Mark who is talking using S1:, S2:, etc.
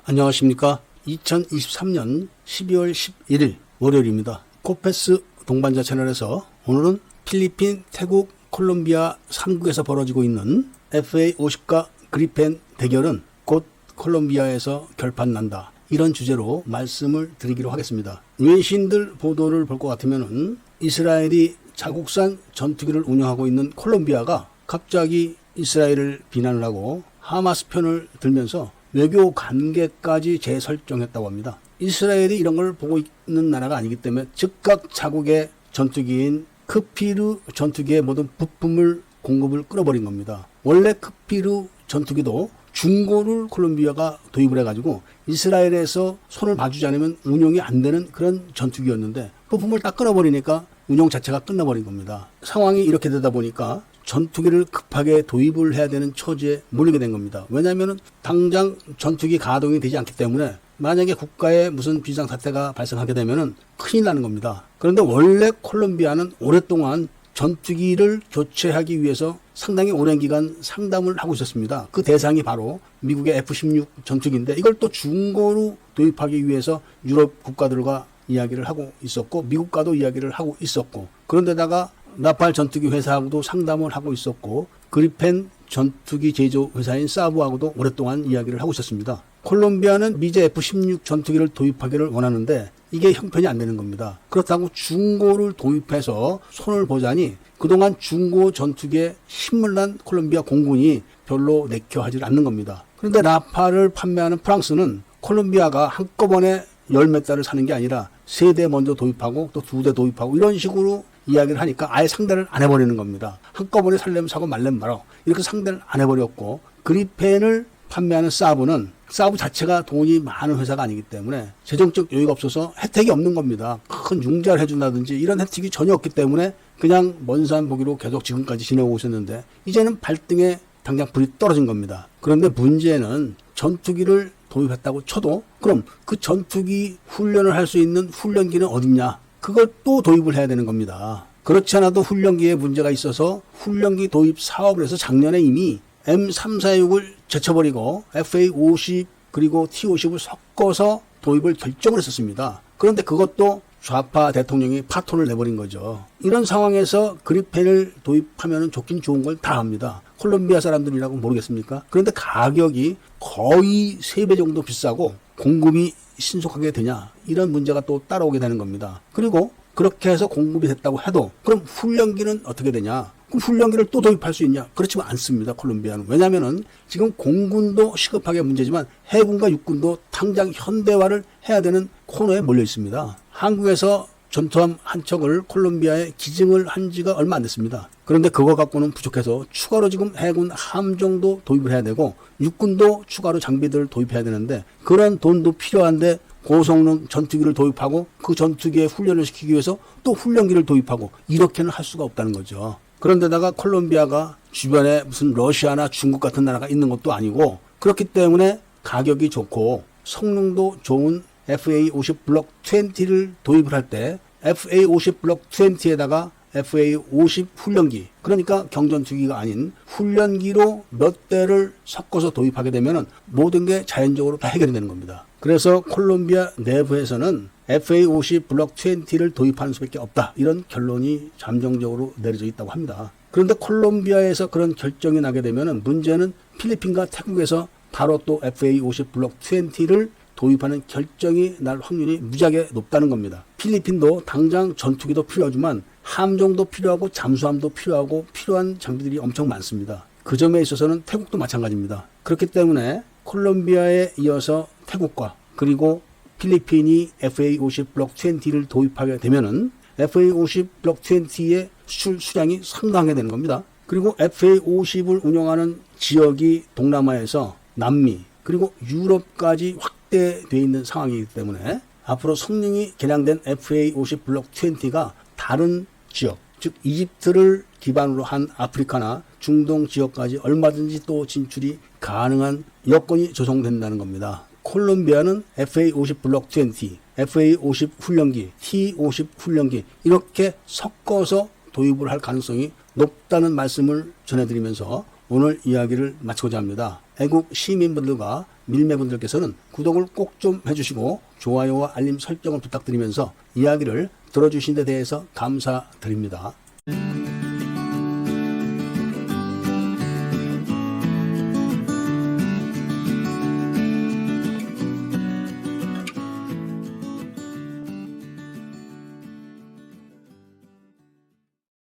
S1: 안녕하십니까. 2023년 12월 11일 월요일입니다. 코페스 동반자 채널에서 오늘은 필리핀, 태국, 콜롬비아 3국에서 벌어지고 있는 FA50과 그리펜 대결은 곧 콜롬비아에서 결판난다. 이런 주제로 말씀을 드리기로 하겠습니다. 외신들 보도를 볼 것 같으면 이스라엘이 자국산 전투기를 운영하고 있는 콜롬비아가 갑자기 이스라엘을 비난을 하고 하마스 편을 들면서 외교 관계까지 재설정했다고 합니다. 이스라엘이 이런 걸 보고 있는 나라가 아니기 때문에 즉각 자국의 전투기인 크피르 전투기의 모든 부품을 공급을 끊어버린 겁니다. 원래 크피르 전투기도 중고를 콜롬비아가 도입을 해가지고 이스라엘에서 손을 봐주지 않으면 운용이 안 되는 그런 전투기였는데 부품을 딱 끊어버리니까 운용 자체가 끝나버린 겁니다. 상황이 이렇게 되다 보니까 전투기를 급하게 도입을 해야 되는 처지에 몰리게 된 겁니다. 왜냐하면 당장 전투기 가동이 되지 않기 때문에 만약에 국가에 무슨 비상사태가 발생하게 되면 큰일 나는 겁니다. 그런데 원래 콜롬비아는 오랫동안 전투기를 교체하기 위해서 상당히 오랜 기간 상담을 하고 있었습니다. 그 대상이 바로 미국의 F-16 전투기인데 이걸 또 중고로 도입하기 위해서 유럽 국가들과 이야기를 하고 있었고 미국과도 이야기를 하고 있었고 그런데다가 나팔 전투기 회사하고도 상담을 하고 있었고 그리펜 전투기 제조 회사인 사브하고도 오랫동안 이야기를 하고 있었습니다. 콜롬비아는 미제 F-16 전투기를 도입하기를 원하는데 이게 형편이 안 되는 겁니다. 그렇다고 중고를 도입해서 손을 보자니 그동안 중고 전투기에 신물난 콜롬비아 공군이 별로 내켜하지 않는 겁니다. 그런데 라팔을 판매하는 프랑스는 콜롬비아가 한꺼번에 열 몇 달을 사는 게 아니라 3대 먼저 도입하고 또 2대 도입하고 이런 식으로 이야기를 하니까 아예 상대를 안 해버리는 겁니다. 한꺼번에 살려면 사고 말려면 말어. 이렇게 상대를 안 해버렸고 그리펜을 판매하는 사브는 사브 자체가 돈이 많은 회사가 아니기 때문에 재정적 여유가 없어서 혜택이 없는 겁니다. 큰 융자를 해준다든지 이런 혜택이 전혀 없기 때문에 그냥 먼산 보기로 계속 지금까지 지내고 있었는데 이제는 발등에 당장 불이 떨어진 겁니다. 그런데 문제는 전투기를 도입했다고 쳐도 그럼 그 전투기 훈련을 할 수 있는 훈련기는 어딨냐? 그걸 또 도입을 해야 되는 겁니다. 그렇지 않아도 훈련기에 문제가 있어서 훈련기 도입 사업을 해서 작년에 이미 M346을 제쳐버리고 FA50 그리고 T50을 섞어서 도입을 결정을 했었습니다. 그런데 그것도 좌파 대통령이 파토를 내버린 거죠. 이런 상황에서 그리펜을 도입하면 좋긴 좋은 걸 다 합니다. 콜롬비아 사람들이라고 모르겠습니까? 그런데 가격이 거의 3배 정도 비싸고 공급이 신속하게 되냐 이런 문제가 또 따라오게 되는 겁니다. 그리고 그렇게 해서 공급이 됐다고 해도 그럼 훈련기는 어떻게 되냐? 그럼 훈련기를 또 도입할 수 있냐? 그렇지만 않습니다. 콜롬비아는. 왜냐하면 지금 공군도 시급하게 문제지만 해군과 육군도 당장 현대화를 해야 되는 코너에 몰려 있습니다. 한국에서 전투함 한 척을 콜롬비아에 기증을 한 지가 얼마 안 됐습니다. 그런데 그거 갖고는 부족해서 추가로 지금 해군 함정도 도입을 해야 되고 육군도 추가로 장비들을 도입해야 되는데 그런 돈도 필요한데 고성능 전투기를 도입하고 그 전투기에 훈련을 시키기 위해서 또 훈련기를 도입하고 이렇게는 할 수가 없다는 거죠. 그런데다가 콜롬비아가 주변에 무슨 러시아나 중국 같은 나라가 있는 것도 아니고 그렇기 때문에 가격이 좋고 성능도 좋은 FA50 블록 20를 도입을 할 때 FA50 블록 20에다가 FA50 훈련기 그러니까 경전투기가 아닌 훈련기로 몇 대를 섞어서 도입하게 되면 모든 게 자연적으로 다 해결이 되는 겁니다. 그래서 콜롬비아 내부에서는 FA50 블록 20를 도입하는 수밖에 없다. 이런 결론이 잠정적으로 내려져 있다고 합니다. 그런데 콜롬비아에서 그런 결정이 나게 되면 문제는 필리핀과 태국에서 바로 또 FA50 블록 20를 도입하는 결정이 날 확률이 무지하게 높다는 겁니다. 필리핀도 당장 전투기도 필요하지만 함정도 필요하고 잠수함도 필요하고 필요한 장비들이 엄청 많습니다. 그 점에 있어서는 태국도 마찬가지입니다. 그렇기 때문에 콜롬비아에 이어서 태국과 그리고 필리핀이 FA50 블록 20를 도입하게 되면은 FA50 블록 20의 수출 수량이 상당하게 되는 겁니다. 그리고 FA50을 운영하는 지역이 동남아에서 남미 그리고 유럽까지 확대되어 있는 상황이기 때문에 앞으로 성능이 개량된 FA50 블록 20가 다른 지역, 즉 이집트를 기반으로 한 아프리카나 중동 지역까지 얼마든지 또 진출이 가능한 여건이 조성된다는 겁니다. 콜롬비아는 FA50 블록 20, FA50 훈련기, T50 훈련기 이렇게 섞어서 도입을 할 가능성이 높다는 말씀을 전해드리면서 오늘 이야기를 마치고자 합니다. 애국 시민분들과 밀매분들께서는 구독을 꼭 좀 해주시고 좋아요와 알림 설정을 부탁드리면서 이야기를 들어주신 데 대해서 감사드립니다.